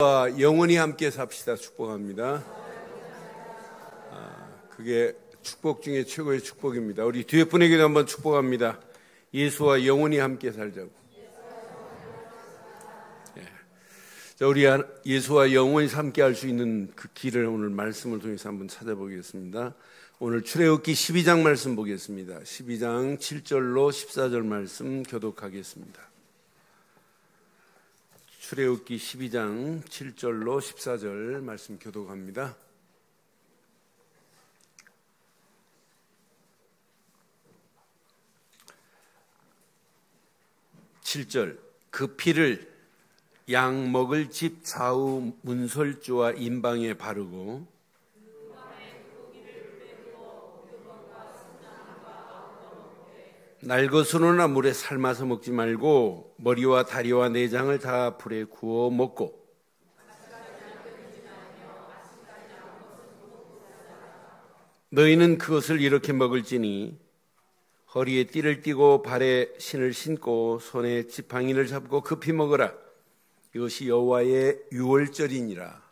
영원히 함께 삽시다 축복합니다. 그게 축복 중에 최고의 축복입니다. 우리 뒤에 분에게도 한번 축복합니다. 예수와 영원히 함께 살자고. 자, 우리 예수와 영원히 함께 할 수 있는 그 길을 오늘 말씀을 통해서 한번 찾아보겠습니다. 오늘 출애굽기 12장 말씀 보겠습니다. 12장 7절로 14절 말씀 교독하겠습니다. 출애굽기 12장 7절로 14절 말씀 교독합니다. (7절) 그 피를 양 먹을 집 좌우 문설주와 임방에 바르고 날것으로나 물에 삶아서 먹지 말고 머리와 다리와 내장을 다 불에 구워 먹고 너희는 그것을 이렇게 먹을지니 허리에 띠를 띠고 발에 신을 신고 손에 지팡이를 잡고 급히 먹으라. 이것이 여호와의 유월절이니라.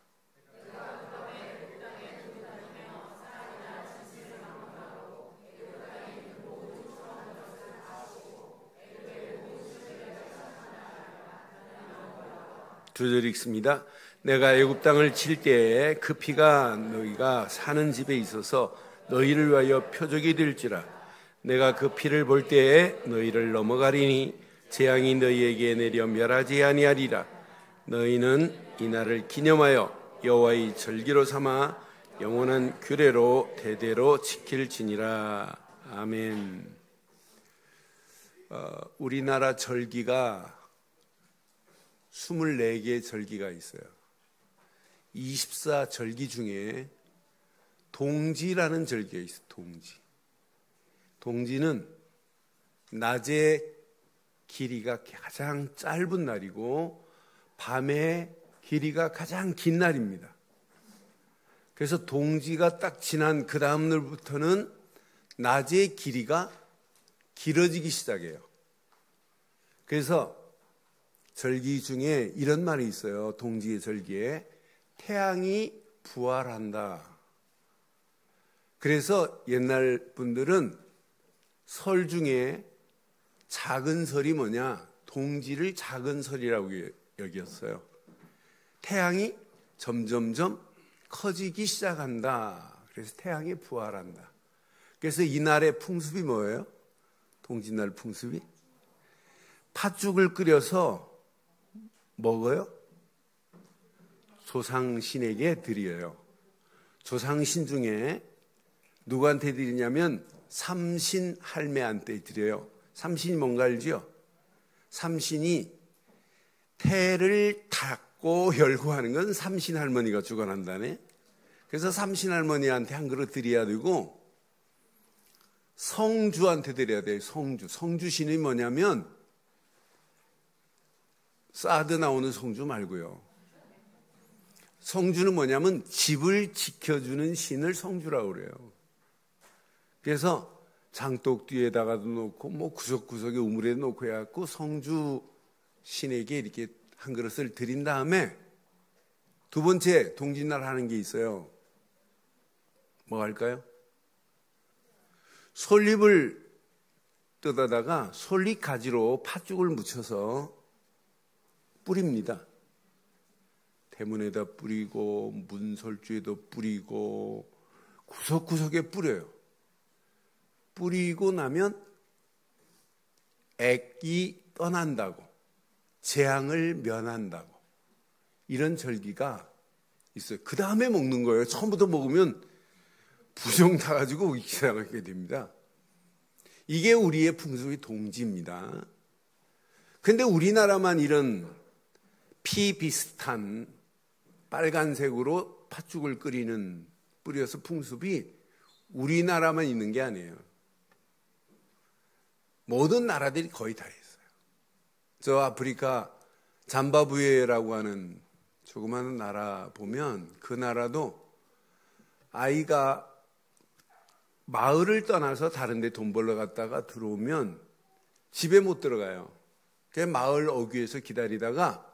두 절 읽습니다. 내가 애굽 땅을 칠 때에 그 피가 너희가 사는 집에 있어서 너희를 위하여 표적이 될지라. 내가 그 피를 볼 때에 너희를 넘어가리니 재앙이 너희에게 내려 멸하지 아니하리라. 너희는 이 날을 기념하여 여호와의 절기로 삼아 영원한 규례로 대대로 지킬지니라. 아멘. 우리나라 절기가 24개의 절기가 있어요. 24절기 중에 동지라는 절기가 있어요. 동지는 낮의 길이가 가장 짧은 날이고 밤의 길이가 가장 긴 날입니다. 그래서 동지가 딱 지난 그 다음 날부터는 낮의 길이가 길어지기 시작해요. 그래서 절기 중에 이런 말이 있어요. 동지의 절기에 태양이 부활한다. 그래서 옛날 분들은 설 중에 작은 설이 뭐냐? 동지를 작은 설이라고 여겼어요. 태양이 점점점 커지기 시작한다. 그래서 태양이 부활한다. 그래서 이날의 풍습이 뭐예요? 동지날 풍습이? 팥죽을 끓여서 먹어요? 조상신에게 드려요. 조상신 중에 누구한테 드리냐면 삼신 할매한테 드려요. 삼신이 뭔가 알죠? 삼신이 태를 닫고 열고 하는 건 삼신 할머니가 주관한다네. 그래서 삼신 할머니한테 한 그릇 드려야 되고 성주한테 드려야 돼요. 성주신이 뭐냐면 사드 나오는 성주 말고요. 성주는 뭐냐면 집을 지켜주는 신을 성주라고 그래요. 그래서 장독 뒤에다가도 놓고 뭐 구석구석에 우물에 놓고 해갖고 성주 신에게 이렇게 한 그릇을 드린 다음에 두 번째 동지날 하는 게 있어요. 뭐 할까요? 솔잎을 뜯어다가 솔잎 가지로 팥죽을 묻혀서 뿌립니다. 대문에다 뿌리고 문설주에도 뿌리고 구석구석에 뿌려요. 뿌리고 나면 액이 떠난다고, 재앙을 면한다고, 이런 절기가 있어요. 그 다음에 먹는 거예요. 처음부터 먹으면 부정 타가지고 이상하게 됩니다. 이게 우리의 풍습이 동지입니다. 근데 우리나라만 이런 피 비슷한 빨간색으로 팥죽을 뿌려서 풍습이 우리나라만 있는 게 아니에요. 모든 나라들이 거의 다 있어요. 저 아프리카 잠바부에라고 하는 조그마한 나라 보면 그 나라도 아이가 마을을 떠나서 다른 데 돈 벌러 갔다가 들어오면 집에 못 들어가요. 그 마을 어귀에서 기다리다가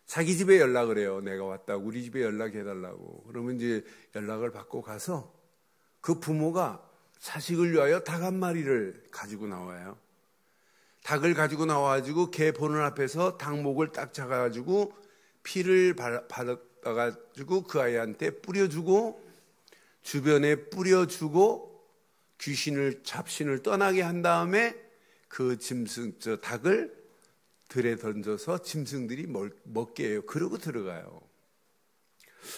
자기 집에 연락을 해요. 내가 왔다고, 우리 집에 연락해달라고. 그러면 이제 연락을 받고 가서 그 부모가 자식을 위하여 닭 한 마리를 가지고 나와요. 닭을 가지고 나와가지고 개 보는 앞에서 닭목을 딱 잡아가지고 피를 받아가지고 그 아이한테 뿌려주고, 주변에 뿌려주고, 잡신을 떠나게 한 다음에 그 닭을 들에 던져서 짐승들이 먹게 해요. 그러고 들어가요.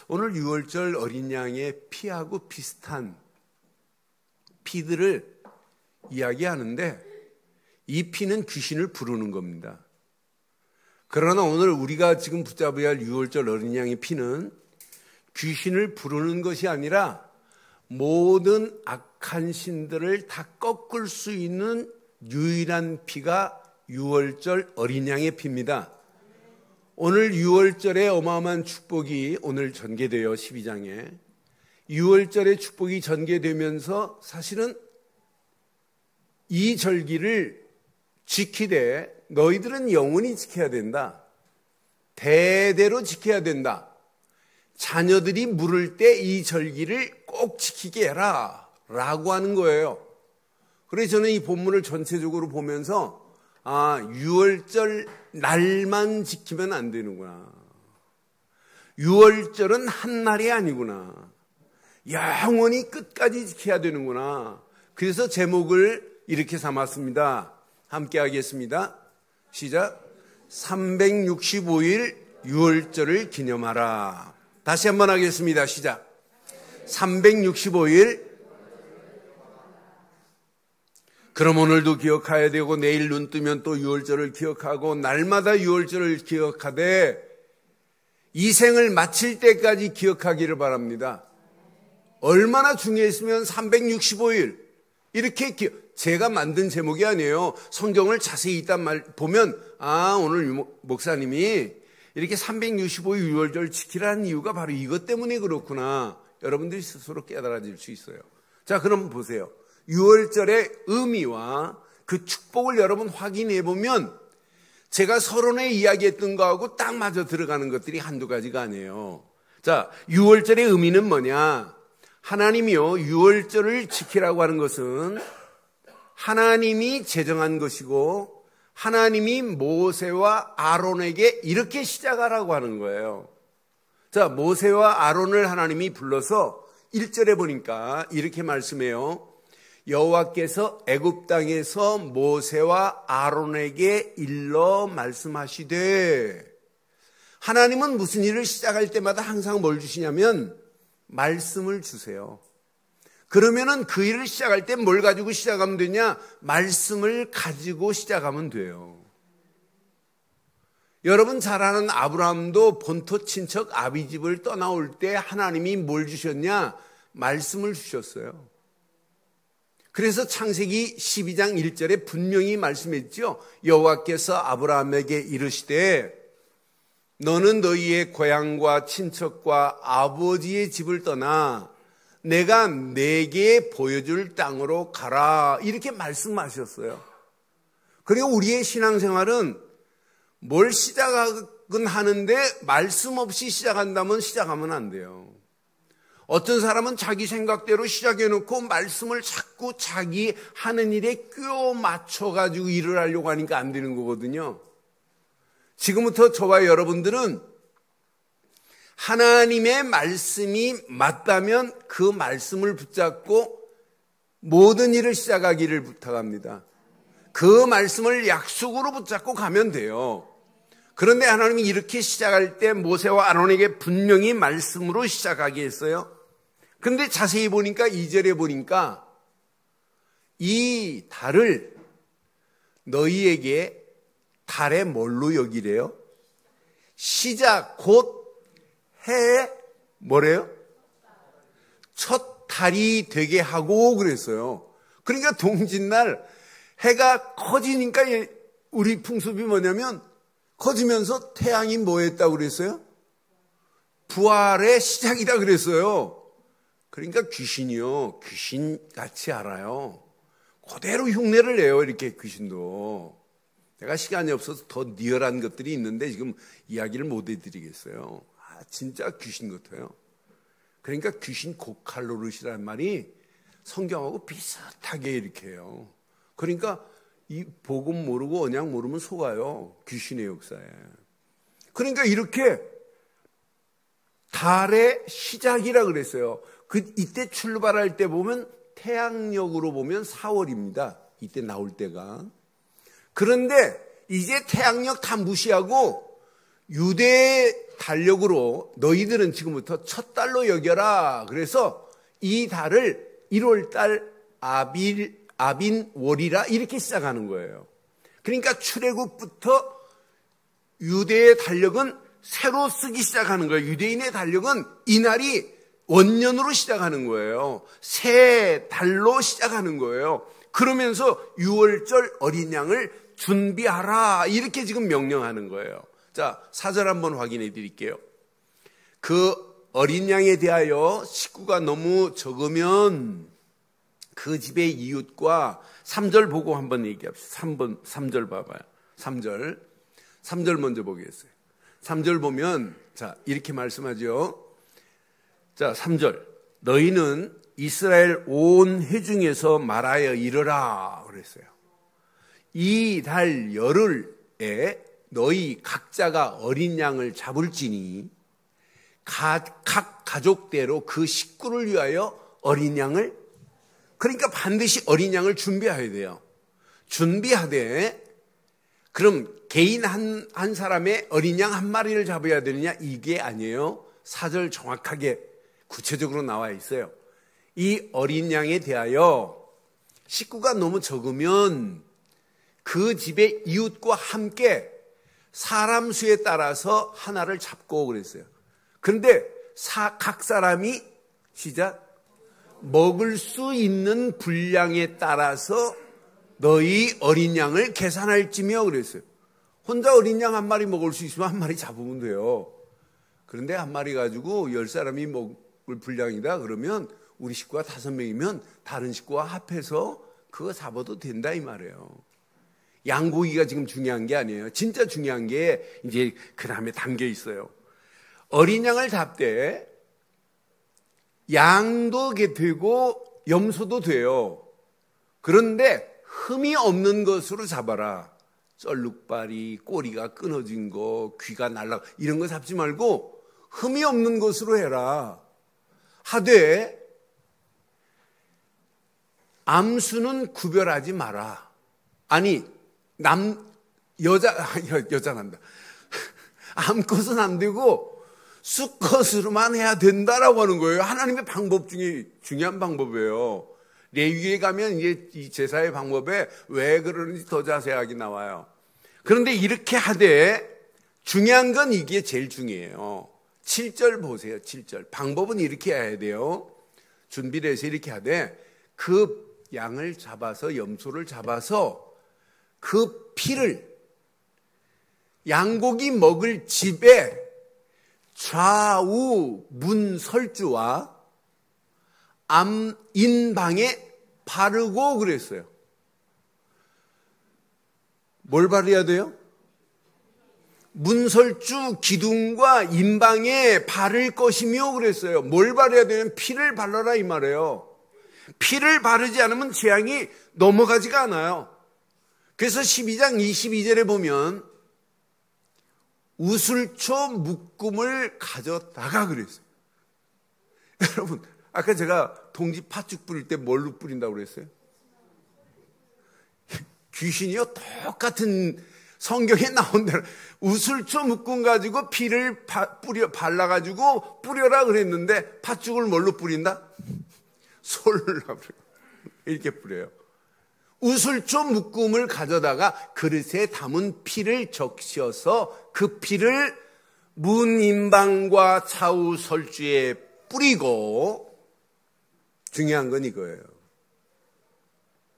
오늘 유월절 어린 양의 피하고 비슷한 피들을 이야기하는데, 이 피는 귀신을 부르는 겁니다. 그러나 오늘 우리가 지금 붙잡아야 할 유월절 어린 양의 피는 귀신을 부르는 것이 아니라 모든 악한 신들을 다 꺾을 수 있는 유일한 피가 유월절 어린 양의 피입니다. 오늘 유월절에 어마어마한 축복이 오늘 전개돼요. 12장에. 유월절의 축복이 전개되면서 사실은 이 절기를 지키되 너희들은 영원히 지켜야 된다. 대대로 지켜야 된다. 자녀들이 물을 때 이 절기를 꼭 지키게 해라 라고 하는 거예요. 그래서 저는 이 본문을 전체적으로 보면서 유월절 날만 지키면 안 되는구나. 유월절은 한 날이 아니구나. 영원히 끝까지 지켜야 되는구나. 그래서 제목을 이렇게 삼았습니다. 함께 하겠습니다. 시작. 365일 유월절을 기념하라. 다시 한번 하겠습니다. 시작. 365일. 그럼 오늘도 기억해야 되고 내일 눈 뜨면 또 유월절을 기억하고 날마다 유월절을 기억하되 이 생을 마칠 때까지 기억하기를 바랍니다. 얼마나 중요했으면 365일 이렇게 제가 만든 제목이 아니에요. 성경을 자세히 일단 보면 오늘 목사님이 이렇게 365일 유월절 지키라는 이유가 바로 이것 때문에 그렇구나. 여러분들이 스스로 깨달아질 수 있어요. 자, 그럼 보세요. 유월절의 의미와 그 축복을 여러분 확인해 보면 제가 서론에 이야기했던 거하고 딱 맞아 들어가는 것들이 한두 가지가 아니에요. 자, 유월절의 의미는 뭐냐? 하나님이요, 유월절을 지키라고 하는 것은 하나님이 제정한 것이고 하나님이 모세와 아론에게 이렇게 시작하라고 하는 거예요. 자, 모세와 아론을 하나님이 불러서 1절에 보니까 이렇게 말씀해요. 여호와께서 애굽 땅에서 모세와 아론에게 일러 말씀하시되, 하나님은 무슨 일을 시작할 때마다 항상 뭘 주시냐면 말씀을 주세요. 그러면은 그 일을 시작할 때 뭘 가지고 시작하면 되냐? 말씀을 가지고 시작하면 돼요. 여러분 잘 아는 아브라함도 본토 친척 아비집을 떠나올 때 하나님이 뭘 주셨냐? 말씀을 주셨어요. 그래서 창세기 12장 1절에 분명히 말씀했죠. 여호와께서 아브라함에게 이르시되 너는 너희의 고향과 친척과 아버지의 집을 떠나 내가 내게 보여줄 땅으로 가라. 이렇게 말씀하셨어요. 그리고 우리의 신앙생활은 뭘 시작은 하는데 말씀 없이 시작한다면 시작하면 안 돼요. 어떤 사람은 자기 생각대로 시작해놓고 말씀을 자꾸 자기 하는 일에 끼워 맞춰가지고 일을 하려고 하니까 안 되는 거거든요. 지금부터 저와 여러분들은 하나님의 말씀이 맞다면 그 말씀을 붙잡고 모든 일을 시작하기를 부탁합니다. 그 말씀을 약속으로 붙잡고 가면 돼요. 그런데 하나님이 이렇게 시작할 때 모세와 아론에게 분명히 말씀으로 시작하게 했어요. 근데 자세히 보니까 2절에 보니까 이 달을 너희에게 달에 뭘로 여기래요? 시작 곧 해 뭐래요? 첫 달이 되게 하고 그랬어요. 그러니까 동짓날 해가 커지니까 우리 풍습이 뭐냐면 커지면서 태양이 뭐 했다고 그랬어요? 부활의 시작이다 그랬어요. 그러니까 귀신이요, 귀신같이 알아요. 그대로 흉내를 내요, 이렇게 귀신도. 내가 시간이 없어서 더 리얼한 것들이 있는데 지금 이야기를 못 해드리겠어요. 진짜 귀신 같아요. 그러니까 귀신 고칼로릇이라는 말이 성경하고 비슷하게 이렇게 해요. 그러니까 이 복음 모르고 언약 모르면 속아요. 귀신의 역사에. 그러니까 이렇게 달의 시작이라 그랬어요. 이때 출발할 때 보면 태양력으로 보면 4월입니다. 이때 나올 때가. 그런데 이제 태양력 다 무시하고 유대의 달력으로 너희들은 지금부터 첫 달로 여겨라. 그래서 이 달을 1월달 아빈월이라 이렇게 시작하는 거예요. 그러니까 출애굽부터 유대의 달력은 새로 쓰기 시작하는 거예요. 유대인의 달력은 이날이 원년으로 시작하는 거예요. 새 달로 시작하는 거예요. 그러면서 6월절 어린 양을 준비하라 이렇게 지금 명령하는 거예요. 자, 4절 한번 확인해 드릴게요. 그 어린 양에 대하여 식구가 너무 적으면 그 집의 이웃과 3절 보고 한번 얘기합시다. 3절 봐봐요. 3절 먼저 보겠어요. 3절 보면 자, 이렇게 말씀하죠. 자, 3절. 너희는 이스라엘 온 회중에서 말하여 이르라 그랬어요. 이 달 열흘에 너희 각자가 어린 양을 잡을지니 각 가족대로 그 식구를 위하여 어린 양을, 그러니까 반드시 어린 양을 준비해야 돼요. 준비하되 그럼 개인 한 사람의 어린 양 한 마리를 잡아야 되느냐? 이게 아니에요. 4절 정확하게 구체적으로 나와 있어요. 이 어린 양에 대하여 식구가 너무 적으면 그 집의 이웃과 함께 사람 수에 따라서 하나를 잡고 그랬어요. 그런데 각 사람이 시작 먹을 수 있는 분량에 따라서 너희 어린 양을 계산할지며 그랬어요. 혼자 어린 양 한 마리 먹을 수 있으면 한 마리 잡으면 돼요. 그런데 한 마리 가지고 10사람이 먹을 분량이다 그러면 우리 식구가 5명이면 다른 식구와 합해서 그거 잡아도 된다 이 말이에요. 양고기가 지금 중요한 게 아니에요. 진짜 중요한 게 이제 그 다음에 담겨 있어요. 어린 양을 잡되 양도 되고 염소도 돼요. 그런데 흠이 없는 것으로 잡아라. 썰룩발이, 꼬리가 끊어진 거, 귀가 날라 이런 거 잡지 말고 흠이 없는 것으로 해라. 하되 암수는 구별하지 마라. 아니 여자란다. 암컷은 안 되고 수컷으로만 해야 된다라고 하는 거예요. 하나님의 방법 중에 중요한 방법이에요. 레위기에 가면 이제 이 제사의 방법에 왜 그러는지 더 자세하게 나와요. 그런데 이렇게 하되 중요한 건 이게 제일 중요해요. 7절 보세요. 7절. 방법은 이렇게 해야 돼요. 준비를 해서 이렇게 하되 그 양을 잡아서 염소를 잡아서 그 피를 양고기 먹을 집에 좌우 문 설주와 인방에 바르고 그랬어요. 뭘 바르야 돼요? 문설주 기둥과 인방에 바를 것이며 그랬어요. 뭘 바르야 되냐면 피를 발라라 이 말이에요. 피를 바르지 않으면 재앙이 넘어가지가 않아요. 그래서 12장 22절에 보면 우슬초 묶음을 가져다가 그랬어요. 여러분 아까 제가 동지 팥죽 뿌릴 때 뭘로 뿌린다고 그랬어요? 귀신이요? 똑같은 성경에 나온 대로 우슬초 묶음 가지고 피를 발라가지고 뿌려라 그랬는데 팥죽을 뭘로 뿌린다? 솔로 이렇게 뿌려요. 우슬초 묶음을 가져다가 그릇에 담은 피를 적셔서 그 피를 문 인방과 좌우 설주에 뿌리고, 중요한 건 이거예요.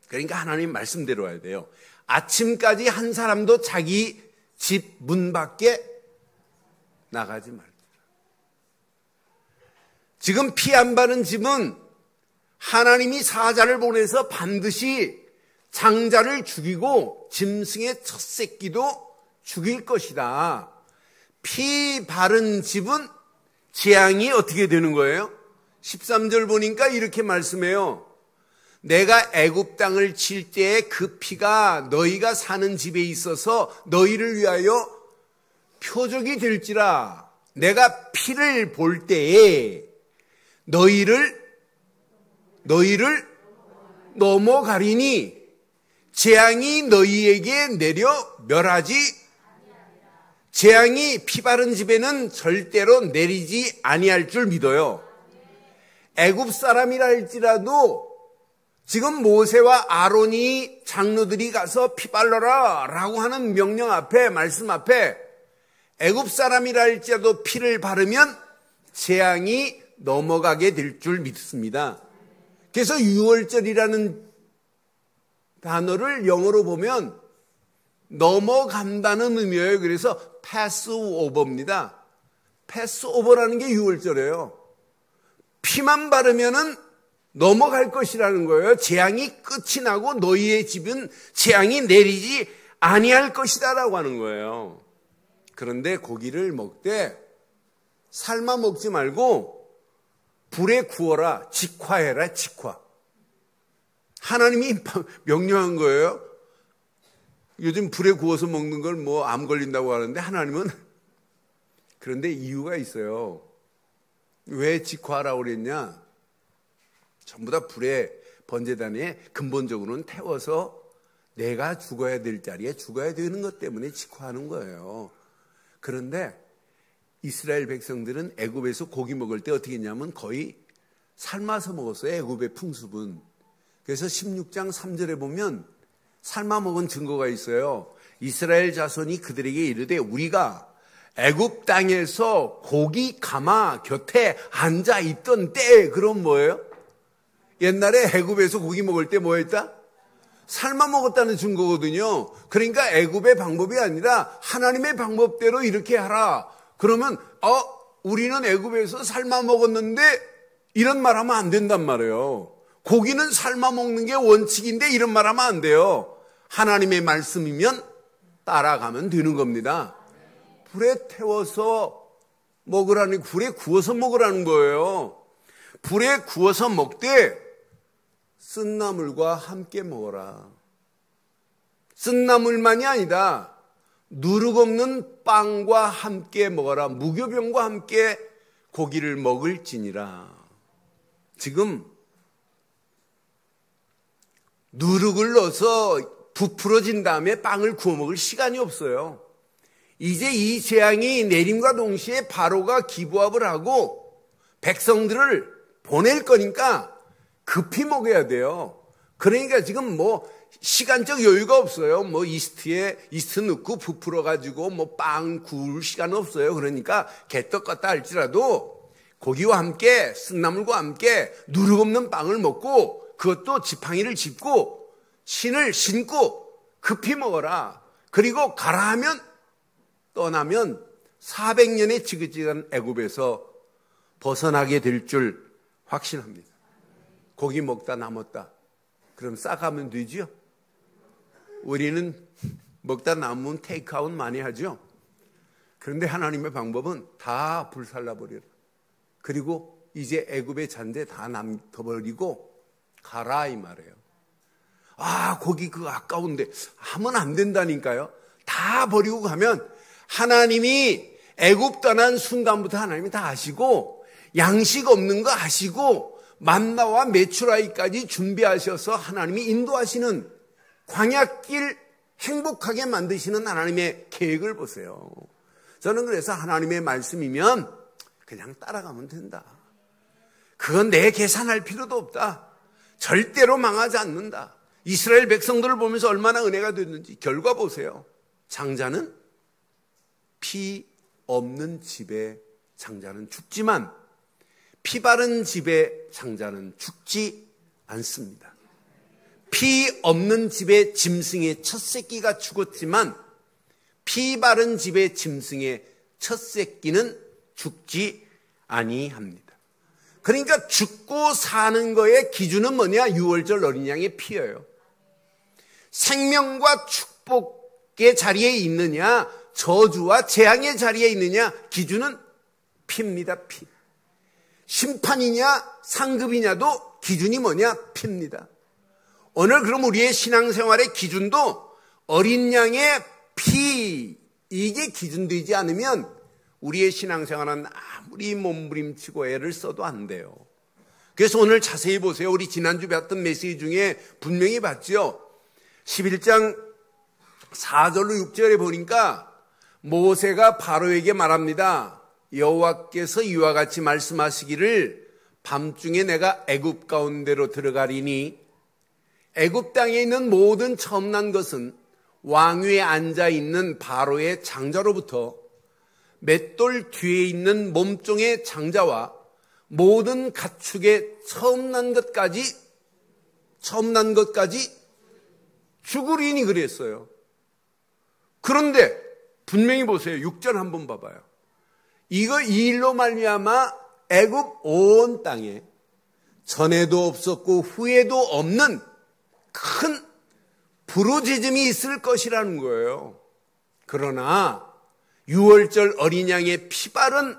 그러니까 하나님 말씀대로 해야 돼요. 아침까지 한 사람도 자기 집 문 밖에 나가지 말자. 지금 피 안 바른 집은 하나님이 사자를 보내서 반드시 장자를 죽이고 짐승의 첫 새끼도 죽일 것이다. 피 바른 집은 재앙이 어떻게 되는 거예요? 13절 보니까 이렇게 말씀해요. 내가 애굽 땅을 칠 때에 그 피가 너희가 사는 집에 있어서 너희를 위하여 표적이 될지라. 내가 피를 볼 때에 너희를 넘어가리니 재앙이 너희에게 내려 멸하지, 재앙이 피 바른 집에는 절대로 내리지 아니할 줄 믿어요. 애굽 사람이라 할지라도 지금 모세와 아론이 장로들이 가서 피 발라라 라고 하는 명령 앞에, 말씀 앞에 애굽 사람이라 할지라도 피를 바르면 재앙이 넘어가게 될 줄 믿습니다. 그래서 유월절이라는 단어를 영어로 보면 넘어간다는 의미예요. 그래서 패스오버입니다. 패스오버라는 게 유월절이에요. 피만 바르면은 넘어갈 것이라는 거예요. 재앙이 끝이 나고 너희의 집은 재앙이 내리지 아니할 것이다 라고 하는 거예요. 그런데 고기를 먹되 삶아 먹지 말고 불에 구워라. 직화해라. 직화. 하나님이 명령한 거예요. 요즘 불에 구워서 먹는 걸 뭐 암 걸린다고 하는데 하나님은 그런데 이유가 있어요. 왜 직화하라고 그랬냐? 전부 다 불에 번제단에 근본적으로는 태워서 내가 죽어야 될 자리에 죽어야 되는 것 때문에 직화하는 거예요. 그런데 이스라엘 백성들은 애굽에서 고기 먹을 때 어떻게 했냐면 거의 삶아서 먹었어요. 애굽의 풍습은. 그래서 16장 3절에 보면 삶아 먹은 증거가 있어요. 이스라엘 자손이 그들에게 이르되 우리가 애굽 땅에서 고기 가마 곁에 앉아 있던 때, 그럼 뭐예요? 옛날에 애굽에서 고기 먹을 때 뭐 했다? 삶아 먹었다는 증거거든요. 그러니까 애굽의 방법이 아니라 하나님의 방법대로 이렇게 하라. 그러면 우리는 애굽에서 삶아 먹었는데 이런 말 하면 안 된단 말이에요. 고기는 삶아 먹는 게 원칙인데 이런 말 하면 안 돼요. 하나님의 말씀이면 따라가면 되는 겁니다. 불에 태워서 먹으라는, 불에 구워서 먹으라는 거예요. 불에 구워서 먹되 쓴 나물과 함께 먹어라. 쓴 나물만이 아니다. 누룩 없는 빵과 함께 먹어라. 무교병과 함께 고기를 먹을지니라. 지금 누룩을 넣어서 부풀어진 다음에 빵을 구워 먹을 시간이 없어요. 이제 이 재앙이 내림과 동시에 바로가 기부합을 하고 백성들을 보낼 거니까 급히 먹어야 돼요. 그러니까 지금 뭐 시간적 여유가 없어요. 뭐 이스트 넣고 부풀어 가지고 뭐 빵 구울 시간 없어요. 그러니까 개떡 같다 할지라도 고기와 함께 쓴나물과 함께 누룩 없는 빵을 먹고 그것도 지팡이를 짚고 신을 신고 급히 먹어라. 그리고 가라 하면 떠나면 400년의 지긋지긋한 애굽에서 벗어나게 될 줄 확신합니다. 고기 먹다 남았다. 그럼 싸가면 되죠? 우리는 먹다 남으면 테이크아웃 많이 하죠? 그런데 하나님의 방법은 다 불살라버려라. 그리고 이제 애굽의 잔재 다 남겨버리고 가라 이 말이에요. 고기 그거 아까운데 하면 안 된다니까요. 다 버리고 가면 하나님이 애굽 떠난 순간부터 하나님이 다 아시고 양식 없는 거 아시고 만나와 메추라기까지 준비하셔서 하나님이 인도하시는 광야길 행복하게 만드시는 하나님의 계획을 보세요. 저는 그래서 하나님의 말씀이면 그냥 따라가면 된다. 그건 내 계산할 필요도 없다. 절대로 망하지 않는다. 이스라엘 백성들을 보면서 얼마나 은혜가 됐는지 결과 보세요. 장자는 피 없는 집의 장자는 죽지만 피 바른 집의 장자는 죽지 않습니다. 피 없는 집의 짐승의 첫 새끼가 죽었지만 피 바른 집의 짐승의 첫 새끼는 죽지 아니합니다. 그러니까 죽고 사는 거의 기준은 뭐냐? 유월절 어린 양의 피예요. 생명과 축복의 자리에 있느냐, 저주와 재앙의 자리에 있느냐, 기준은 피입니다. 피. 심판이냐 상급이냐도 기준이 뭐냐, 피입니다. 오늘 그럼 우리의 신앙생활의 기준도 어린 양의 피, 이게 기준되지 않으면 우리의 신앙생활은 아무리 몸부림치고 애를 써도 안 돼요. 그래서 오늘 자세히 보세요. 우리 지난주 배웠던 메시지 중에 분명히 봤죠. 11장 4절로 6절에 보니까 모세가 바로에게 말합니다. 여호와께서 이와 같이 말씀하시기를 밤중에 내가 애굽 가운데로 들어가리니 애굽 땅에 있는 모든 처음 난 것은 왕위에 앉아있는 바로의 장자로부터 맷돌 뒤에 있는 몸종의 장자와 모든 가축의 처음 난 것까지 죽으리니 그랬어요. 그런데 분명히 보세요. 6절 한번 봐봐요. 이 일로 말미암아 애굽 온 땅에 전에도 없었고 후에도 없는 큰 부르짖음이 있을 것이라는 거예요. 그러나 유월절 어린 양의 피 바른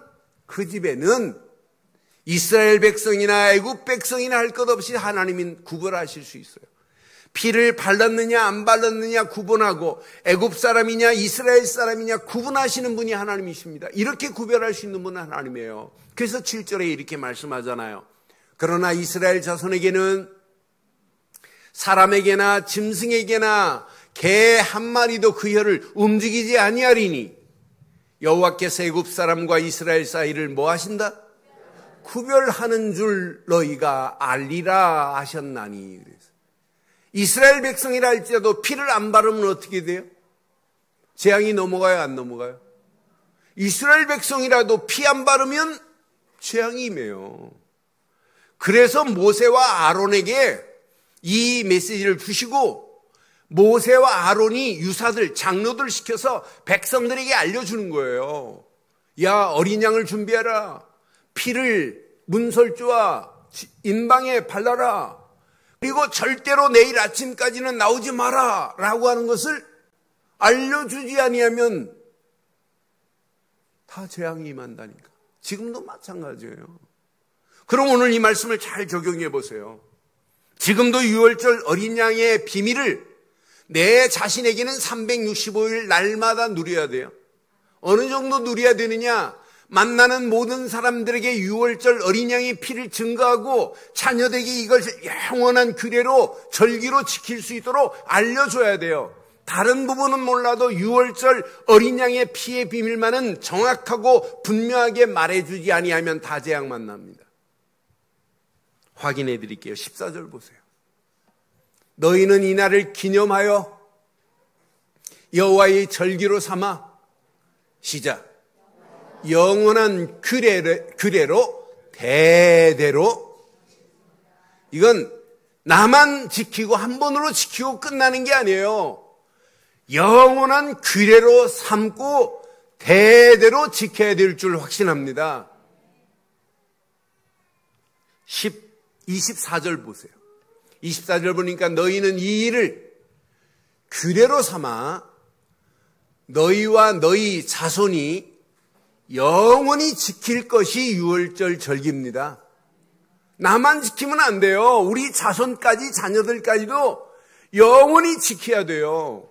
그 집에는 이스라엘 백성이나 애굽 백성이나 할 것 없이 하나님이 구별하실 수 있어요. 피를 발랐느냐 안 발랐느냐 구분하고 애굽 사람이냐 이스라엘 사람이냐 구분하시는 분이 하나님이십니다. 이렇게 구별할 수 있는 분은 하나님이에요. 그래서 7절에 이렇게 말씀하잖아요. 그러나 이스라엘 자손에게는 사람에게나 짐승에게나 개 한 마리도 그 혀를 움직이지 아니하리니 여호와께서 애굽 사람과 이스라엘 사이를 뭐 하신다? 구별하는 줄 너희가 알리라 하셨나니. 그래서 이스라엘 백성이라 할지라도 피를 안 바르면 어떻게 돼요? 재앙이 넘어가요, 안 넘어가요? 이스라엘 백성이라도 피 안 바르면 재앙이 임해요. 그래서 모세와 아론에게 이 메시지를 주시고 모세와 아론이 유사들, 장로들 시켜서 백성들에게 알려주는 거예요. 야, 어린 양을 준비해라. 피를 문설주와 인방에 발라라. 그리고 절대로 내일 아침까지는 나오지 마라 라고 하는 것을 알려주지 아니하면 다 재앙이 임한다니까. 지금도 마찬가지예요. 그럼 오늘 이 말씀을 잘 적용해 보세요. 지금도 유월절 어린 양의 비밀을 내 자신에게는 365일 날마다 누려야 돼요. 어느 정도 누려야 되느냐? 만나는 모든 사람들에게 유월절 어린 양의 피를 증거하고 자녀들에게 이걸 영원한 규례로 절기로 지킬 수 있도록 알려줘야 돼요. 다른 부분은 몰라도 유월절 어린 양의 피의 비밀만은 정확하고 분명하게 말해주지 아니하면 다 재앙만 납니다. 확인해 드릴게요. 14절 보세요. 너희는 이날을 기념하여 여호와의 절기로 삼아 시작. 영원한 규례로 대대로. 이건 나만 지키고 한 번으로 지키고 끝나는 게 아니에요. 영원한 규례로 삼고 대대로 지켜야 될 줄 확신합니다. 24절 보세요. 24절 보니까 너희는 이 일을 규례로 삼아 너희와 너희 자손이 영원히 지킬 것이 유월절 절기입니다. 나만 지키면 안 돼요. 우리 자손까지 자녀들까지도 영원히 지켜야 돼요.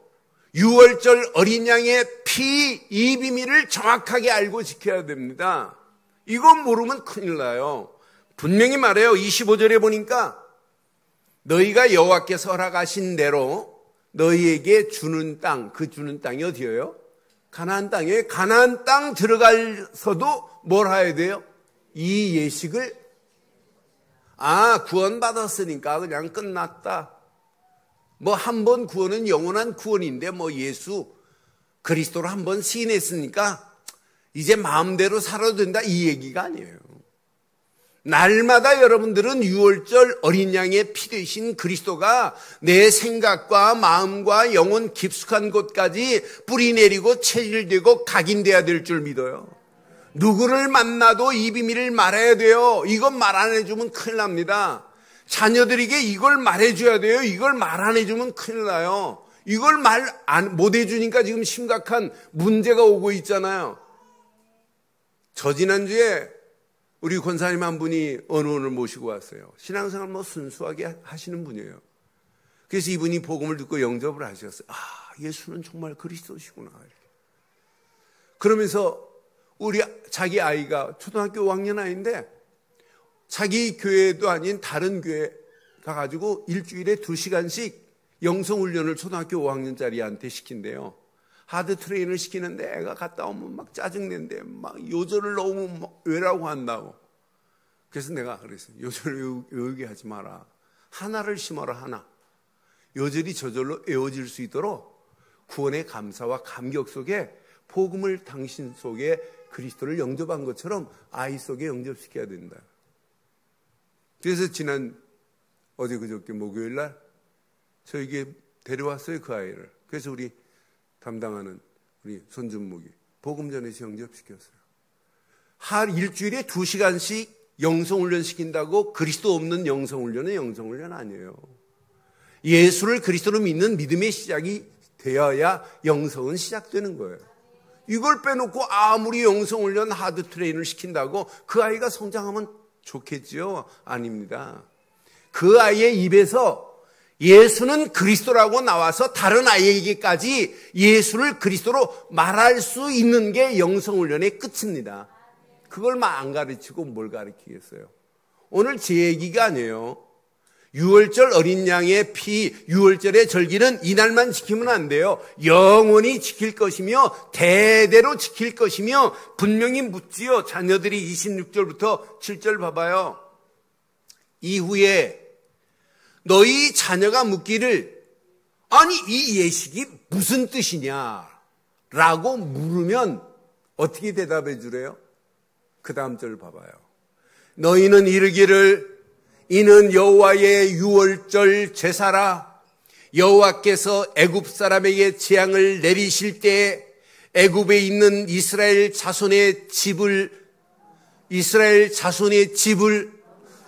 유월절 어린 양의 피, 이 비밀을 정확하게 알고 지켜야 됩니다. 이건 모르면 큰일 나요. 분명히 말해요. 25절에 보니까 너희가 여호와께서 허락하신 대로 너희에게 주는 땅, 그 주는 땅이 어디예요? 가나안 땅이에요. 가나안 땅 들어가서도 뭘 해야 돼요? 이 예식을 구원받았으니까 그냥 끝났다. 뭐 한 번 구원은 영원한 구원인데 뭐 예수 그리스도로 한 번 시인했으니까 이제 마음대로 살아도 된다, 이 얘기가 아니에요. 날마다 여러분들은 유월절 어린 양의 피 되신 그리스도가 내 생각과 마음과 영혼 깊숙한 곳까지 뿌리 내리고 체질되고 각인돼야 될 줄 믿어요. 누구를 만나도 이 비밀을 말해야 돼요. 이건 말 안 해주면 큰일 납니다. 자녀들에게 이걸 말해줘야 돼요. 이걸 말 안 해주면 큰일 나요. 이걸 못 해주니까 지금 심각한 문제가 오고 있잖아요. 저 지난주에 우리 권사님 한 분이 어느 오늘 모시고 왔어요. 신앙생활 순수하게 하시는 분이에요. 그래서 이분이 복음을 듣고 영접을 하셨어요. 아, 예수는 정말 그리스도시구나. 그러면서 자기 아이가 초등학교 5학년 아이인데 자기 교회도 아닌 다른 교회 가가지고 일주일에 2시간씩 영성훈련을 초등학교 5학년짜리한테 시킨대요. 하드 트레이닝을 시키는데 애가 갔다 오면 막 짜증낸대. 막 요절을 너무 외라고 한다고. 그래서 내가 그랬어요. 요절을 외우게 하지 마라. 하나를 심어라, 하나. 요절이 저절로 외워질 수 있도록 구원의 감사와 감격 속에 복음을 당신 속에 그리스도를 영접한 것처럼 아이 속에 영접시켜야 된다. 그래서 어제 그저께 목요일 날 저에게 데려왔어요, 그 아이를. 그래서 우리 담당하는 우리 손준목이 복음 전에서 영접시켰어요. 일주일에 2시간씩 영성훈련 시킨다고 그리스도 없는 영성훈련은 영성훈련 아니에요. 예수를 그리스도로 믿는 믿음의 시작이 되어야 영성은 시작되는 거예요. 이걸 빼놓고 아무리 영성훈련 하드 트레이닝을 시킨다고 그 아이가 성장하면 좋겠지요? 아닙니다. 그 아이의 입에서 예수는 그리스도라고 나와서 다른 아이에게까지 예수를 그리스도로 말할 수 있는 게 영성훈련의 끝입니다. 그걸 막 안 가르치고 뭘 가르치겠어요? 오늘 제 얘기가 아니에요. 6월절 어린 양의 피, 6월절의 절기는 이날만 지키면 안 돼요. 영원히 지킬 것이며 대대로 지킬 것이며 분명히 묻지요. 자녀들이 26절부터 7절 봐봐요. 이후에 너희 자녀가 묻기를 아니 이 예식이 무슨 뜻이냐 라고 물으면 어떻게 대답해 주래요? 그 다음 절 봐봐요. 너희는 이르기를 이는 여호와의 유월절 제사라. 여호와께서 애굽 사람에게 재앙을 내리실 때 애굽에 있는 이스라엘 자손의 집을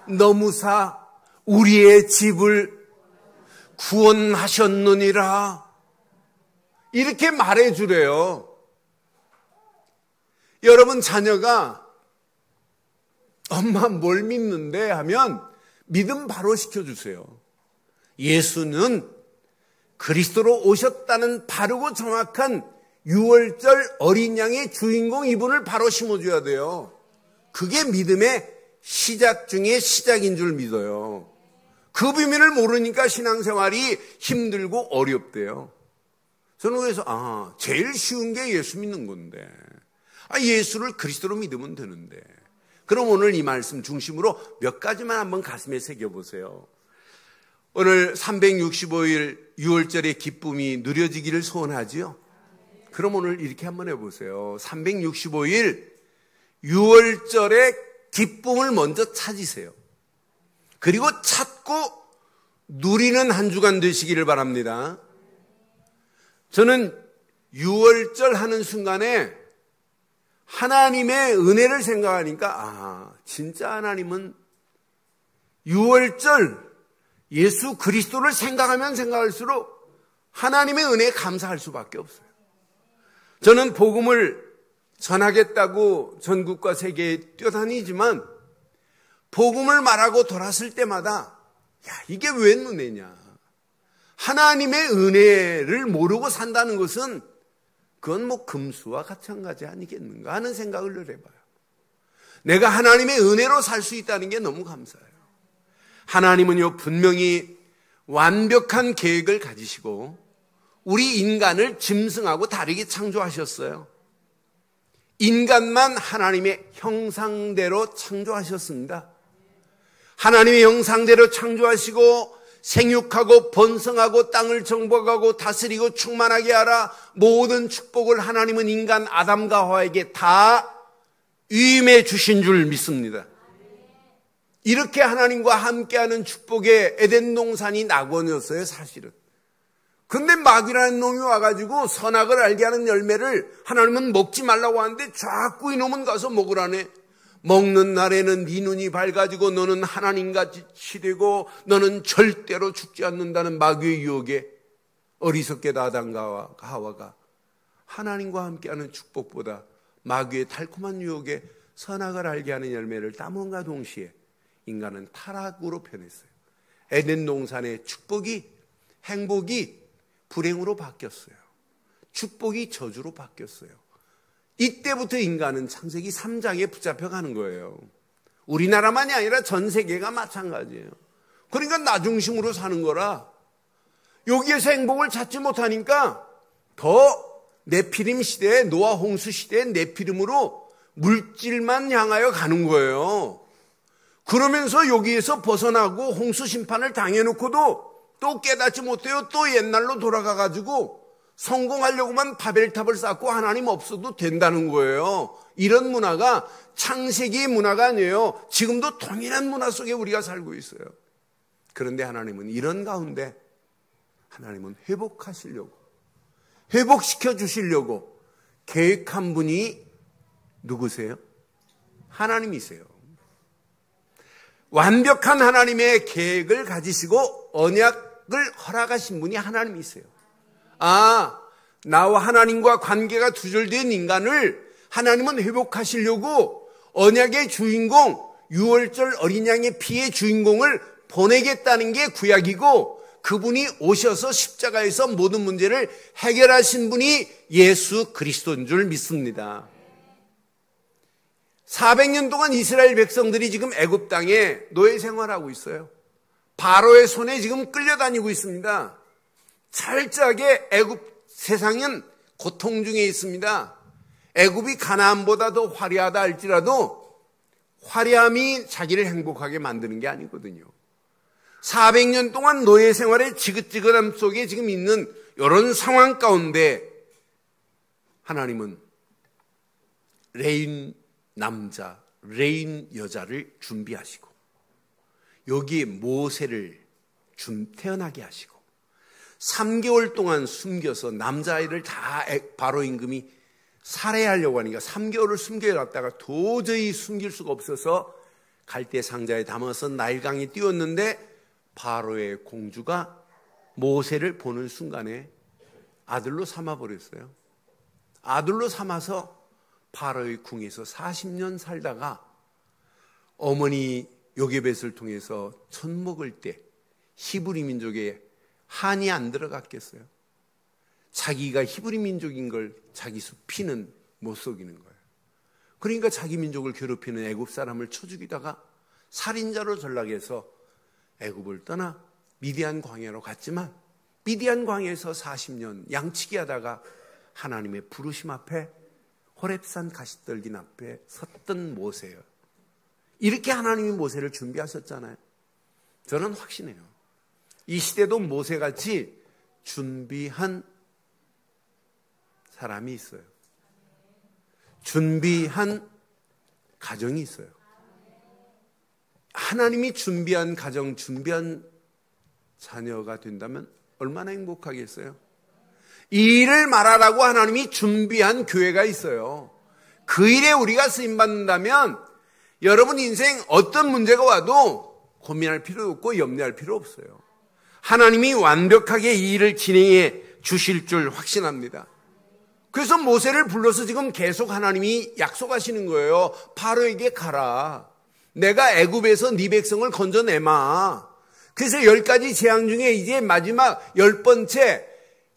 너무사 우리의 집을 구원하셨느니라. 이렇게 말해주래요. 여러분 자녀가 엄마 뭘 믿는데 하면 믿음 바로 시켜주세요. 예수는 그리스도로 오셨다는 바르고 정확한 6월절 어린 양의 주인공 이분을 바로 심어줘야 돼요. 그게 믿음의 시작 중에 시작인 줄 믿어요. 그 비밀을 모르니까 신앙생활이 힘들고 어렵대요. 저는 그래서 제일 쉬운 게 예수 믿는 건데 예수를 그리스도로 믿으면 되는데 그럼 오늘 이 말씀 중심으로 몇 가지만 한번 가슴에 새겨보세요. 오늘 365일 6월절의 기쁨이 누려지기를 소원하지요? 그럼 오늘 이렇게 한번 해보세요. 365일 6월절의 기쁨을 먼저 찾으세요. 그리고 찾고 누리는 한 주간 되시기를 바랍니다. 저는 6월절 하는 순간에 하나님의 은혜를 생각하니까 진짜 하나님은 6월절 예수 그리스도를 생각하면 생각할수록 하나님의 은혜에 감사할 수밖에 없어요. 저는 복음을 전하겠다고 전국과 세계에 뛰어다니지만 복음을 말하고 돌았을 때마다 이게 웬 은혜냐. 하나님의 은혜를 모르고 산다는 것은 그건 금수와 마찬가지 아니겠는가 하는 생각을 늘 해봐요. 내가 하나님의 은혜로 살 수 있다는 게 너무 감사해요. 하나님은요 분명히 완벽한 계획을 가지시고 우리 인간을 짐승하고 다르게 창조하셨어요. 인간만 하나님의 형상대로 창조하셨습니다. 하나님의 형상대로 창조하시고 생육하고 번성하고 땅을 정복하고 다스리고 충만하게 하라. 모든 축복을 하나님은 인간 아담과 하와에게 다 위임해 주신 줄 믿습니다. 이렇게 하나님과 함께하는 축복의 에덴 동산이 낙원이었어요, 사실은. 근데 마귀라는 놈이 와가지고 선악을 알게 하는 열매를 하나님은 먹지 말라고 하는데 자꾸 이놈은 가서 먹으라네. 먹는 날에는 네 눈이 밝아지고 너는 하나님같이 되고 너는 절대로 죽지 않는다는 마귀의 유혹에 어리석게 아담과 하와가 하나님과 함께하는 축복보다 마귀의 달콤한 유혹에 선악을 알게 하는 열매를 따먹음과 동시에 인간은 타락으로 변했어요. 에덴 동산의 축복이, 행복이 불행으로 바뀌었어요. 축복이 저주로 바뀌었어요. 이때부터 인간은 창세기 3장에 붙잡혀가는 거예요. 우리나라만이 아니라 전 세계가 마찬가지예요. 그러니까 나 중심으로 사는 거라 여기에서 행복을 찾지 못하니까 더 네피림 시대에, 노아 홍수 시대의 네피림으로 물질만 향하여 가는 거예요. 그러면서 여기에서 벗어나고 홍수 심판을 당해놓고도 또 깨닫지 못해요. 또 옛날로 돌아가가지고 성공하려고만 바벨탑을 쌓고 하나님 없어도 된다는 거예요. 이런 문화가 창세기의 문화가 아니에요. 지금도 동일한 문화 속에 우리가 살고 있어요. 그런데 하나님은 이런 가운데 하나님은 회복하시려고, 회복시켜 주시려고 계획한 분이 누구세요? 하나님이세요. 완벽한 하나님의 계획을 가지시고 언약을 허락하신 분이 하나님이세요. 나와 하나님과 관계가 두절된 인간을 하나님은 회복하시려고 언약의 주인공, 유월절 어린 양의 피의 주인공을 보내겠다는 게 구약이고, 그분이 오셔서 십자가에서 모든 문제를 해결하신 분이 예수 그리스도인 줄 믿습니다. 400년 동안 이스라엘 백성들이 지금 애굽 땅에 노예 생활하고 있어요. 바로의 손에 지금 끌려다니고 있습니다. 철저하게 애굽 세상은 고통 중에 있습니다. 애굽이 가나안보다 더 화려하다 할지라도 화려함이 자기를 행복하게 만드는 게 아니거든요. 400년 동안 노예 생활의 지긋지긋함 속에 지금 있는 이런 상황 가운데 하나님은 레인 남자, 레인 여자를 준비하시고 여기에 모세를 태어나게 하시고 3개월 동안 숨겨서 남자아이를 다 바로 임금이 살해하려고 하니까 3개월을 숨겨놨다가 도저히 숨길 수가 없어서 갈대 상자에 담아서 나일강에 띄웠는데 바로의 공주가 모세를 보는 순간에 아들로 삼아버렸어요. 아들로 삼아서 바로의 궁에서 40년 살다가 어머니 요게벳을 통해서 젖 먹을 때 히브리 민족에 한이 안 들어갔겠어요? 자기가 히브리 민족인 걸 자기 피는 못 속이는 거예요. 그러니까 자기 민족을 괴롭히는 애굽 사람을 쳐 죽이다가 살인자로 전락해서 애굽을 떠나 미디안 광야로 갔지만 미디안 광야에서 40년 양치기 하다가 하나님의 부르심 앞에 호렙산 가시떨긴 앞에 섰던 모세예요. 이렇게 하나님이 모세를 준비하셨잖아요. 저는 확신해요. 이 시대도 모세같이 준비한 사람이 있어요. 준비한 가정이 있어요. 하나님이 준비한 가정, 준비한 자녀가 된다면 얼마나 행복하겠어요? 이 일을 말하라고 하나님이 준비한 교회가 있어요. 그 일에 우리가 쓰임받는다면 여러분 인생 어떤 문제가 와도 고민할 필요 없고 염려할 필요 없어요. 하나님이 완벽하게 이 일을 진행해 주실 줄 확신합니다. 그래서 모세를 불러서 지금 계속 하나님이 약속하시는 거예요. 바로에게 가라. 내가 애굽에서 네 백성을 건져내마. 그래서 10가지 재앙 중에 이제 마지막 10번째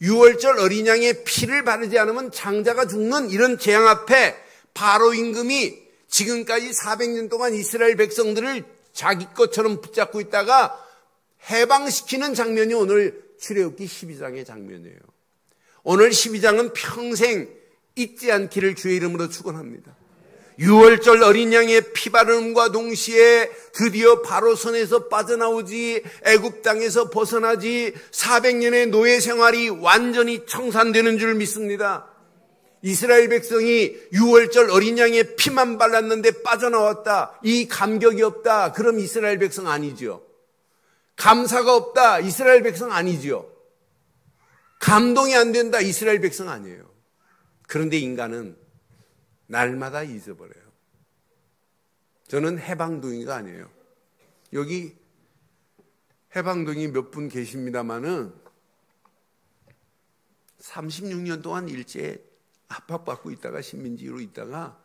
유월절 어린 양의 피를 바르지 않으면 장자가 죽는 이런 재앙 앞에 바로 임금이 지금까지 400년 동안 이스라엘 백성들을 자기 것처럼 붙잡고 있다가 해방시키는 장면이 오늘 출애굽기 12장의 장면이에요. 오늘 12장은 평생 잊지 않기를 주의 이름으로 축원합니다. 유월절 어린 양의 피 바름과 동시에 드디어 바로 손에서 빠져나오지, 애굽 땅에서 벗어나지, 400년의 노예 생활이 완전히 청산되는 줄 믿습니다. 이스라엘 백성이 유월절 어린 양의 피만 발랐는데 빠져나왔다. 이 감격이 없다. 그럼 이스라엘 백성 아니죠. 감사가 없다. 이스라엘 백성 아니죠. 감동이 안 된다. 이스라엘 백성 아니에요. 그런데 인간은 날마다 잊어버려요. 저는 해방둥이가 아니에요. 여기 해방둥이 몇 분 계십니다마는 36년 동안 일제에 압박받고 있다가 식민지로 있다가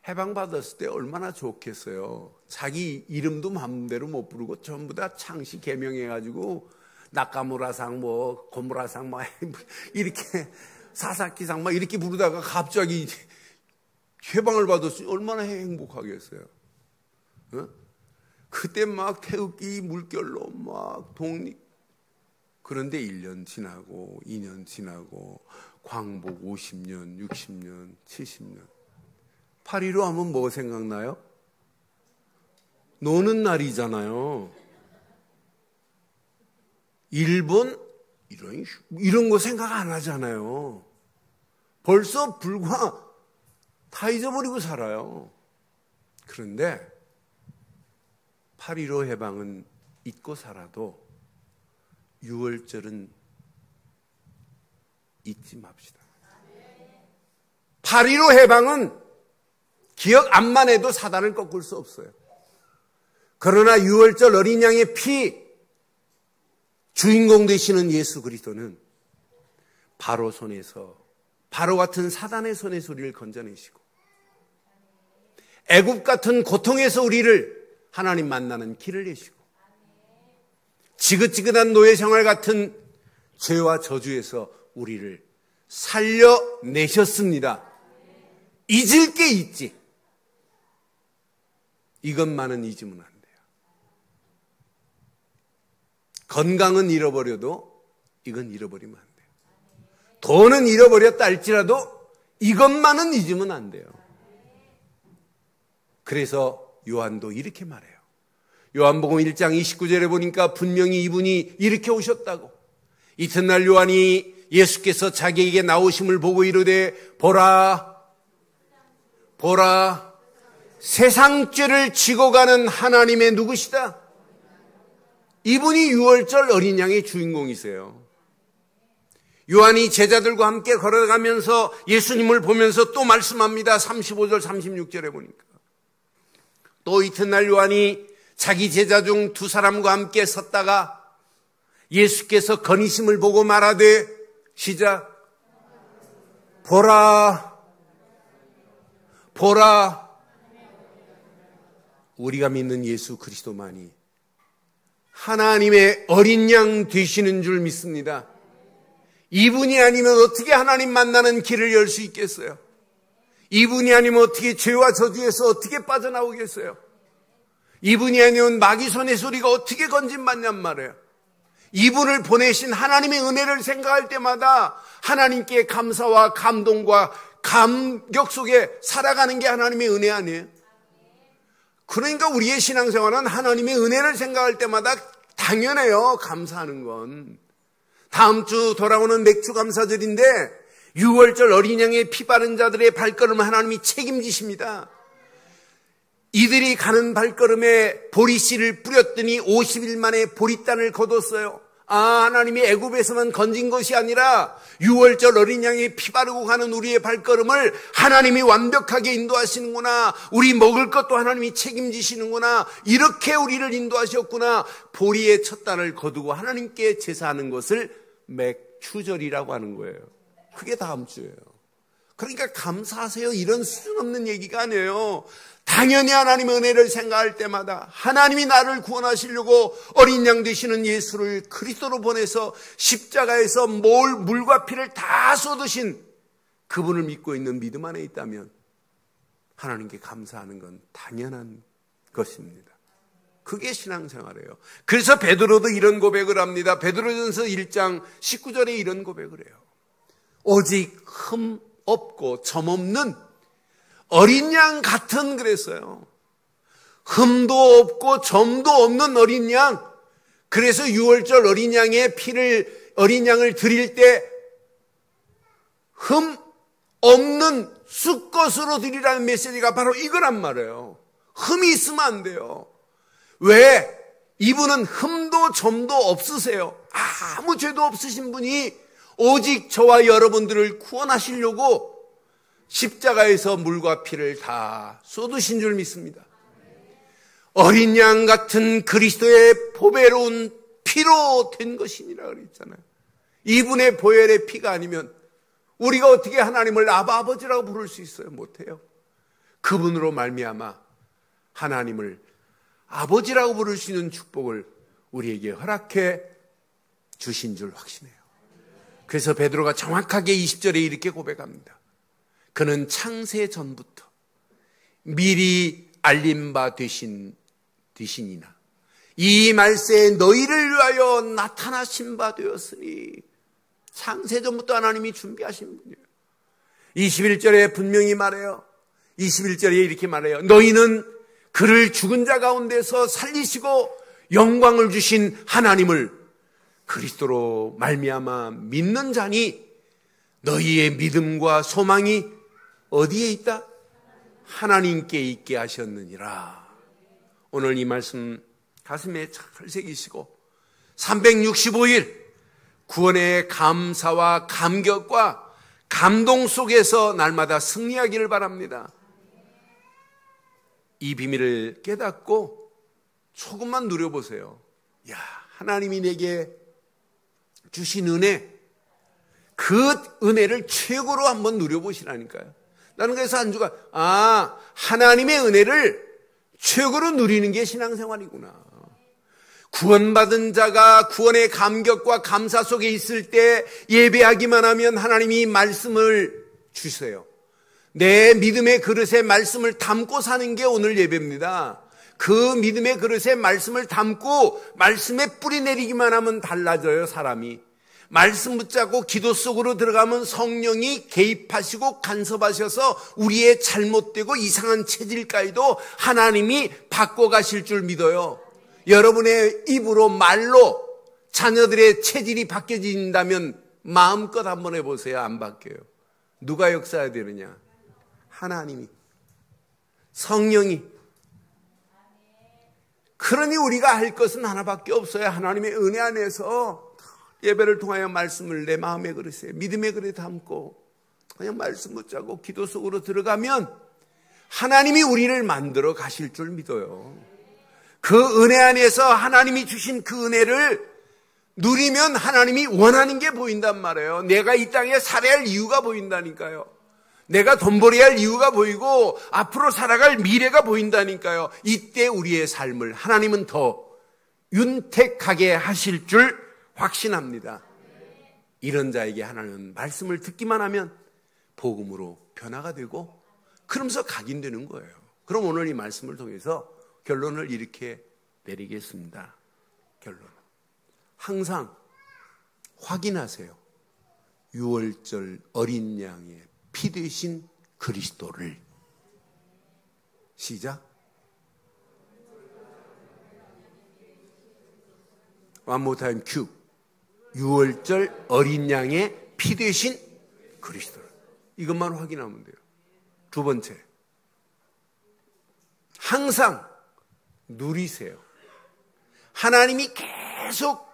해방받았을 때 얼마나 좋겠어요. 자기 이름도 마음대로 못 부르고 전부 다 창씨 개명해가지고 나카무라상 뭐 고무라상 뭐 이렇게 사사키상 막 이렇게 부르다가 갑자기 해방을 받았으니 얼마나 행복하겠어요. 어? 그때 막 태극기 물결로 막 독립. 그런데 1년 지나고 2년 지나고 광복 50년, 60년, 70년. 8.15 하면 뭐 생각나요? 노는 날이잖아요. 일본 이런 거 생각 안 하잖아요. 벌써 불과 다 잊어버리고 살아요. 그런데 8.15 해방은 잊고 살아도 6월절은 잊지 맙시다. 8.15 해방은 기억 안만 해도 사단을 꺾을 수 없어요. 그러나 6월절 어린 양의 피, 주인공 되시는 예수 그리스도는 바로 손에서, 바로 같은 사단의 손에서 우리를 건져내시고 애굽 같은 고통에서 우리를 하나님 만나는 길을 내시고 지긋지긋한 노예 생활 같은 죄와 저주에서 우리를 살려내셨습니다. 잊을 게 있지. 이것만은 잊으면 안 돼요. 건강은 잃어버려도 이건 잃어버리면 안 돼요. 돈은 잃어버렸다 할지라도 이것만은 잊으면 안 돼요. 그래서 요한도 이렇게 말해요. 요한복음 1장 29절에 보니까 분명히 이분이 이렇게 오셨다고. 이튿날 요한이 예수께서 자기에게 나오심을 보고 이르되 보라 세상 죄를 지고 가는 하나님의 누구시다? 이분이 6월절 어린 양의 주인공이세요. 요한이 제자들과 함께 걸어가면서 예수님을 보면서 또 말씀합니다. 35절 36절에 보니까 또 이튿날 요한이 자기 제자 중 두 사람과 함께 섰다가 예수께서 거니심을 보고 말하되 시작 보라 우리가 믿는 예수 그리스도만이 하나님의 어린 양 되시는 줄 믿습니다. 이분이 아니면 어떻게 하나님 만나는 길을 열 수 있겠어요? 이분이 아니면 어떻게 죄와 저주에서 어떻게 빠져나오겠어요? 이분이 아니면 마귀 손의 소리가 어떻게 건진받냔 말이에요. 이분을 보내신 하나님의 은혜를 생각할 때마다 하나님께 감사와 감동과 감격 속에 살아가는 게 하나님의 은혜 아니에요? 그러니까 우리의 신앙생활은 하나님의 은혜를 생각할 때마다 당연해요. 감사하는 건. 다음 주 돌아오는 맥주 감사절인데 6월절 어린 양의 피 바른 자들의 발걸음을 하나님이 책임지십니다. 이들이 가는 발걸음에 보리씨를 뿌렸더니 50일 만에 보리단을 거뒀어요. 하나님이 애굽에서만 건진 것이 아니라 6월절 어린 양이 피 바르고 가는 우리의 발걸음을 하나님이 완벽하게 인도하시는구나. 우리 먹을 것도 하나님이 책임지시는구나. 이렇게 우리를 인도하셨구나. 보리의 첫 단을 거두고 하나님께 제사하는 것을 맥추절이라고 하는 거예요. 그게 다음 주예요. 그러니까 감사하세요. 이런 수준 없는 얘기가 아니에요. 당연히 하나님의 은혜를 생각할 때마다 하나님이 나를 구원하시려고 어린 양 되시는 예수를 그리스도로 보내서 십자가에서 물과 피를 다 쏟으신 그분을 믿고 있는 믿음 안에 있다면 하나님께 감사하는 건 당연한 것입니다. 그게 신앙생활이에요. 그래서 베드로도 이런 고백을 합니다. 베드로전서 1장 19절에 이런 고백을 해요. 오직 흠 없고 점 없는 어린 양 같은 그랬어요. 흠도 없고 점도 없는 어린 양. 그래서 6월절 어린 양의 어린 양을 드릴 때 흠 없는 수컷으로 드리라는 메시지가 바로 이거란 말이에요. 흠이 있으면 안 돼요. 왜? 이분은 흠도 점도 없으세요. 아무 죄도 없으신 분이 오직 저와 여러분들을 구원하시려고 십자가에서 물과 피를 다 쏟으신 줄 믿습니다. 어린 양 같은 그리스도의 보배로운 피로 된 것이니라 그랬잖아요. 이분의 보혈의 피가 아니면 우리가 어떻게 하나님을 아버지라고 부를 수 있어요? 못해요. 그분으로 말미암아 하나님을 아버지라고 부를 수 있는 축복을 우리에게 허락해 주신 줄 확신해요. 그래서 베드로가 정확하게 20절에 이렇게 고백합니다. 그는 창세 전부터 미리 알림 바 되시니나 이 말세에 너희를 위하여 나타나신 바 되었으니, 창세 전부터 하나님이 준비하신 분이에요. 21절에 분명히 말해요. 21절에 이렇게 말해요. 너희는 그를 죽은 자 가운데서 살리시고 영광을 주신 하나님을 그리스도로 말미암아 믿는 자니 너희의 믿음과 소망이 어디에 있다? 하나님께 있게 하셨느니라. 오늘 이 말씀 가슴에 잘 새기시고 365일 구원의 감사와 감격과 감동 속에서 날마다 승리하기를 바랍니다. 이 비밀을 깨닫고 조금만 누려보세요. 야, 하나님이 내게 주신 은혜, 그 은혜를 최고로 한번 누려보시라니까요. 나는 그래서 한 주간 하나님의 은혜를 최고로 누리는 게 신앙생활이구나. 구원받은 자가 구원의 감격과 감사 속에 있을 때 예배하기만 하면 하나님이 말씀을 주세요. 내 믿음의 그릇에 말씀을 담고 사는 게 오늘 예배입니다. 그 믿음의 그릇에 말씀을 담고 말씀에 뿌리 내리기만 하면 달라져요, 사람이. 말씀 붙잡고 기도 속으로 들어가면 성령이 개입하시고 간섭하셔서 우리의 잘못되고 이상한 체질까지도 하나님이 바꿔가실 줄 믿어요. 여러분의 입으로 말로 자녀들의 체질이 바뀌어진다면 마음껏 한번 해보세요. 안 바뀌어요. 누가 역사해야 되느냐? 하나님이, 성령이. 그러니 우리가 할 것은 하나밖에 없어요. 하나님의 은혜 안에서 예배를 통하여 말씀을 내 마음의 그릇에, 믿음의 그릇에 담고 그냥 말씀 붙잡고 기도 속으로 들어가면 하나님이 우리를 만들어 가실 줄 믿어요. 그 은혜 안에서 하나님이 주신 그 은혜를 누리면 하나님이 원하는 게 보인단 말이에요. 내가 이 땅에 살아야 할 이유가 보인다니까요. 내가 돈 벌어야 할 이유가 보이고 앞으로 살아갈 미래가 보인다니까요. 이때 우리의 삶을 하나님은 더 윤택하게 하실 줄 확신합니다. 이런 자에게 하나님은 말씀을 듣기만 하면 복음으로 변화가 되고 그러면서 각인되는 거예요. 그럼 오늘 이 말씀을 통해서 결론을 이렇게 내리겠습니다. 결론. 항상 확인하세요. 유월절 어린 양의 피 되신 그리스도를. 시작. One more time, cue. 유월절 어린 양의 피 되신 그리스도를. 이것만 확인하면 돼요. 두 번째. 항상 누리세요. 하나님이 계속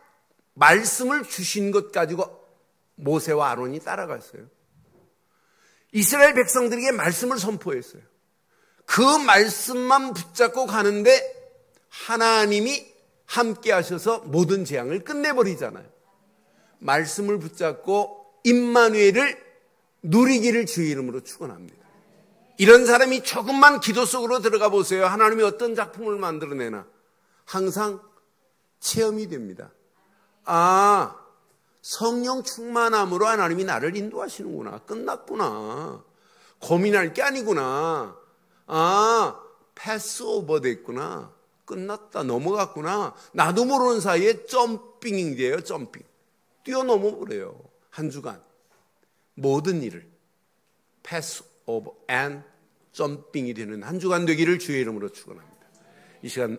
말씀을 주신 것 가지고 모세와 아론이 따라갔어요. 이스라엘 백성들에게 말씀을 선포했어요. 그 말씀만 붙잡고 가는데 하나님이 함께 하셔서 모든 재앙을 끝내버리잖아요. 말씀을 붙잡고 임마누엘을 누리기를 주의 이름으로 축원합니다. 이런 사람이 조금만 기도 속으로 들어가 보세요. 하나님이 어떤 작품을 만들어내나 항상 체험이 됩니다. 성령 충만함으로 하나님이 나를 인도하시는구나. 끝났구나. 고민할 게 아니구나. 패스 오버 됐구나. 끝났다. 넘어갔구나. 나도 모르는 사이에 점핑이 돼요. 점핑. 뛰어넘어 버려요. 한 주간 모든 일을 패스 오버 앤 점핑이 되는 한 주간 되기를 주의 이름으로 축원합니다. 이 시간